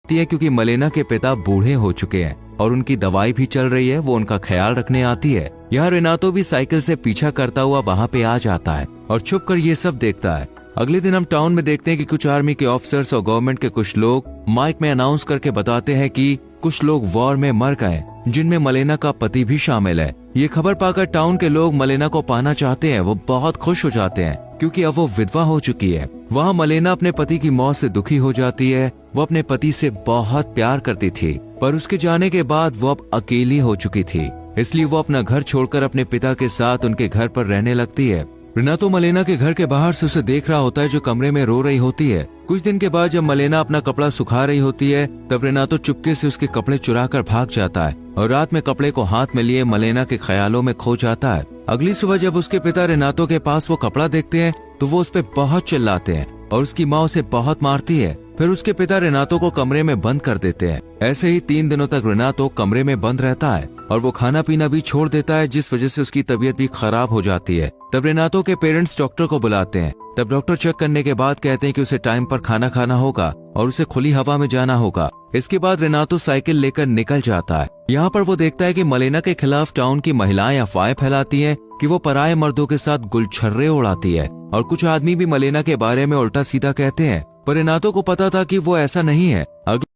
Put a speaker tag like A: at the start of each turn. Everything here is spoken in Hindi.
A: है क्योंकि मलेना के पिता बूढ़े हो चुके हैं और उनकी दवाई भी चल रही है। वो उनका ख्याल रखने आती है। यहाँ रेनातो भी साइकिल से पीछा करता हुआ वहाँ पे आ जाता है और छुप कर ये सब देखता है। अगले दिन हम टाउन में देखते हैं कि कुछ आर्मी के ऑफिसर्स और गवर्नमेंट के कुछ लोग माइक में अनाउंस करके बताते हैं कि कुछ लोग वॉर में मर गए, जिनमें मलेना का पति भी शामिल है। ये खबर पाकर टाउन के लोग मलेना को पाना चाहते हैं। वो बहुत खुश हो जाते हैं क्योंकि अब वो विधवा हो चुकी है। वहाँ मलेना अपने पति की मौत से दुखी हो जाती है। वो अपने पति से बहुत प्यार करती थी, पर उसके जाने के बाद वो अब अकेली हो चुकी थी। इसलिए वो अपना घर छोड़कर अपने पिता के साथ उनके घर पर रहने लगती है। रेनातो मलेना के घर के बाहर से उसे देख रहा होता है, जो कमरे में रो रही होती है। कुछ दिन के बाद जब मलेना अपना कपड़ा सुखा रही होती है, तब रेनातो चुपके से उसके कपड़े चुरा कर भाग जाता है और रात में कपड़े को हाथ में लिए मलेना के ख्यालों में खो जाता है। अगली सुबह जब उसके पिता रेनातो के पास वो कपड़ा देखते हैं तो वो उस पर बहुत चिल्लाते हैं और उसकी माँ उसे बहुत मारती है। फिर उसके पिता रेनातो को कमरे में बंद कर देते हैं। ऐसे ही 3 दिनों तक रेनातो कमरे में बंद रहता है और वो खाना पीना भी छोड़ देता है, जिस वजह से उसकी तबीयत भी खराब हो जाती है। तब रेनातो के पेरेंट्स डॉक्टर को बुलाते हैं। तब डॉक्टर चेक करने के बाद कहते हैं कि उसे टाइम पर खाना खाना होगा और उसे खुली हवा में जाना होगा। इसके बाद रेनातो साइकिल लेकर निकल जाता है। यहाँ पर वो देखता है कि मलेना के खिलाफ टाउन की महिलाएं अफवाहें फैलाती हैं कि वो पराये मर्दों के साथ गुलछर्रे उड़ाती है और कुछ आदमी भी मलेना के बारे में उल्टा सीधा कहते हैं, पर रेनातो को पता था कि वो ऐसा नहीं है।